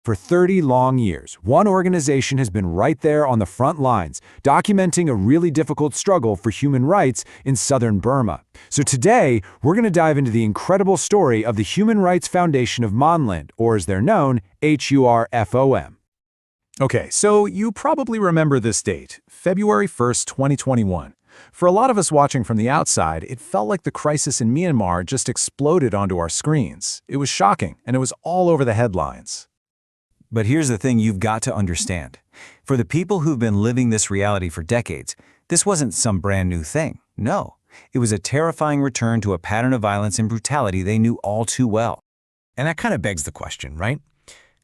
For 30 long years, one organization has been right there on the front lines, documenting a really difficult struggle for human rights in southern Burma. So today, we're going to dive into the incredible story of the Human Rights Foundation of Monland, or as they're known, HURFOM. Okay, so you probably remember this date, February 1st, 2021. For a lot of us watching from the outside, it felt like the crisis in Myanmar just exploded onto our screens. It was shocking, and it was all over the headlines. But here's the thing you've got to understand. For the people who've been living this reality for decades, this wasn't some brand new thing. No, it was a terrifying return to a pattern of violence and brutality they knew all too well. And that kind of begs the question, right?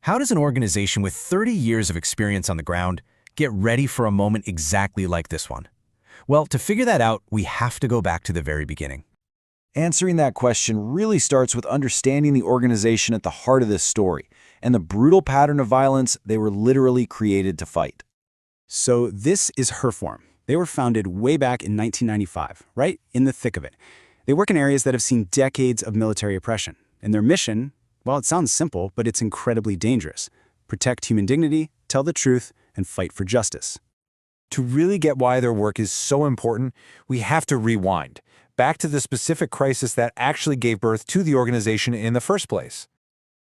How does an organization with 30 years of experience on the ground get ready for a moment exactly like this one? Well, to figure that out, we have to go back to the very beginning. Answering that question really starts with understanding the organization at the heart of this story and the brutal pattern of violence they were literally created to fight. So this is HURFOM. They were founded way back in 1995, right in the thick of it. They work in areas that have seen decades of military oppression. And their mission, well, it sounds simple, but it's incredibly dangerous. Protect human dignity, tell the truth, and fight for justice. To really get why their work is so important, we have to rewind back to the specific crisis that actually gave birth to the organization in the first place.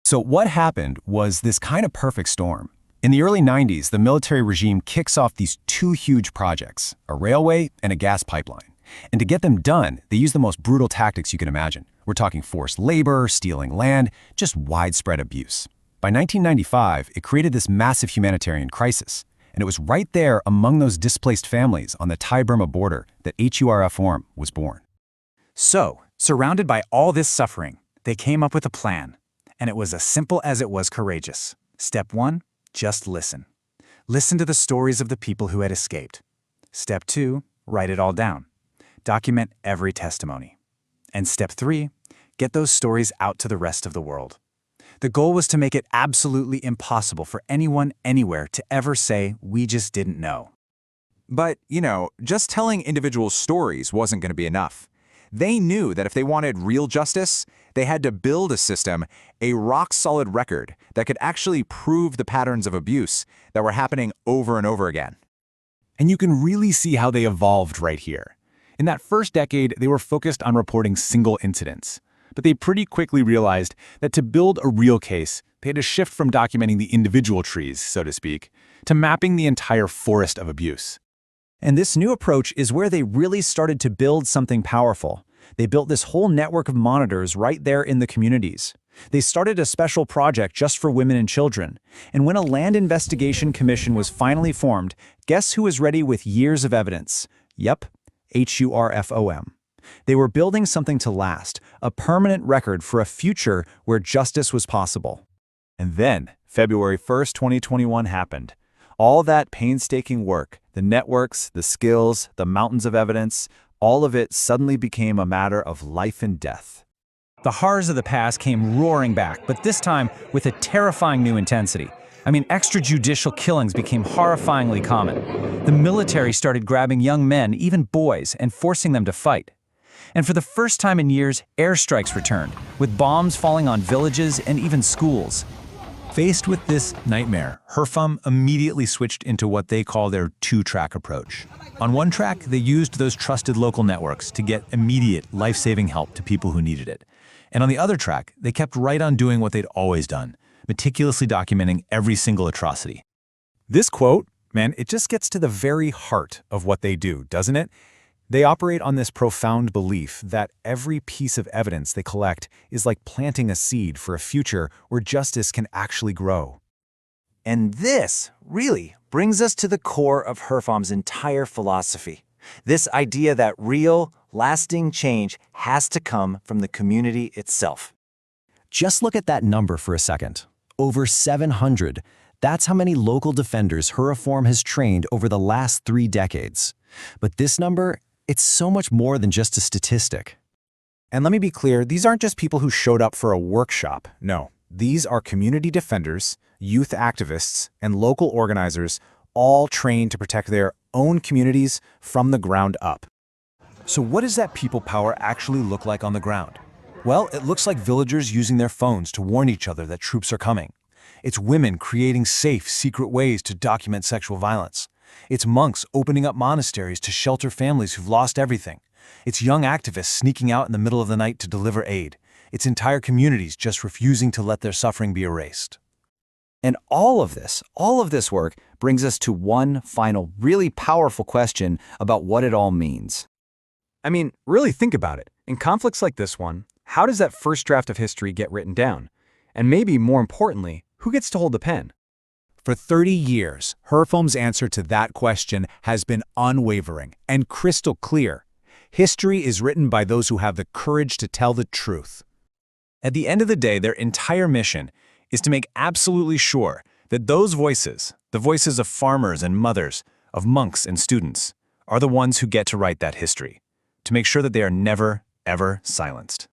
So what happened was this kind of perfect storm. In the early 90s, the military regime kicks off these two huge projects, a railway and a gas pipeline. And to get them done, they use the most brutal tactics you can imagine. We're talking forced labor, stealing land, just widespread abuse. By 1995, it created this massive humanitarian crisis. And it was right there among those displaced families on the Thai-Burma border that HURFOM was born. So, surrounded by all this suffering, they came up with a plan. And it was as simple as it was courageous. Step 1, just listen. Listen to the stories of the people who had escaped. Step 2, write it all down. Document every testimony. And step 3, get those stories out to the rest of the world. The goal was to make it absolutely impossible for anyone anywhere to ever say, "We just didn't know." But, just telling individual stories wasn't going to be enough. They knew that if they wanted real justice, they had to build a system, a rock-solid record that could actually prove the patterns of abuse that were happening over and over again. And you can really see how they evolved right here. In that first decade, they were focused on reporting single incidents. But they pretty quickly realized that to build a real case, they had to shift from documenting the individual trees, so to speak, to mapping the entire forest of abuse. And this new approach is where they really started to build something powerful. They built this whole network of monitors right there in the communities. They started a special project just for women and children. And when a land investigation commission was finally formed, guess who was ready with years of evidence? Yep, HURFOM. They were building something to last, a permanent record for a future where justice was possible. And then, February 1st, 2021 happened. All that painstaking work, the networks, the skills, the mountains of evidence, all of it suddenly became a matter of life and death. The horrors of the past came roaring back, but this time with a terrifying new intensity. Extrajudicial killings became horrifyingly common. The military started grabbing young men, even boys, and forcing them to fight. And for the first time in years, airstrikes returned, with bombs falling on villages and even schools. Faced with this nightmare, HURFOM immediately switched into what they call their two-track approach. On one track, they used those trusted local networks to get immediate, life-saving help to people who needed it. And on the other track, they kept right on doing what they'd always done, meticulously documenting every single atrocity. This quote, man, it just gets to the very heart of what they do, doesn't it? They operate on this profound belief that every piece of evidence they collect is like planting a seed for a future where justice can actually grow. And this really brings us to the core of HURFOM's entire philosophy. This idea that real, lasting change has to come from the community itself. Just look at that number for a second. Over 700. That's how many local defenders HURFOM has trained over the last 3 decades. But this number, it's so much more than just a statistic. And let me be clear, these aren't just people who showed up for a workshop. No, these are community defenders, youth activists, and local organizers, all trained to protect their own communities from the ground up. So what does that people power actually look like on the ground? Well, it looks like villagers using their phones to warn each other that troops are coming. It's women creating safe, secret ways to document sexual violence. It's monks opening up monasteries to shelter families who've lost everything. It's young activists sneaking out in the middle of the night to deliver aid. It's entire communities just refusing to let their suffering be erased. And all of this work brings us to one final, really powerful question about what it all means. I mean, really think about it. In conflicts like this one, how does that first draft of history get written down? And maybe more importantly, who gets to hold the pen? For 30 years, HURFOM's answer to that question has been unwavering and crystal clear. History is written by those who have the courage to tell the truth. At the end of the day, their entire mission is to make absolutely sure that those voices, the voices of farmers and mothers, of monks and students, are the ones who get to write that history, to make sure that they are never, ever silenced.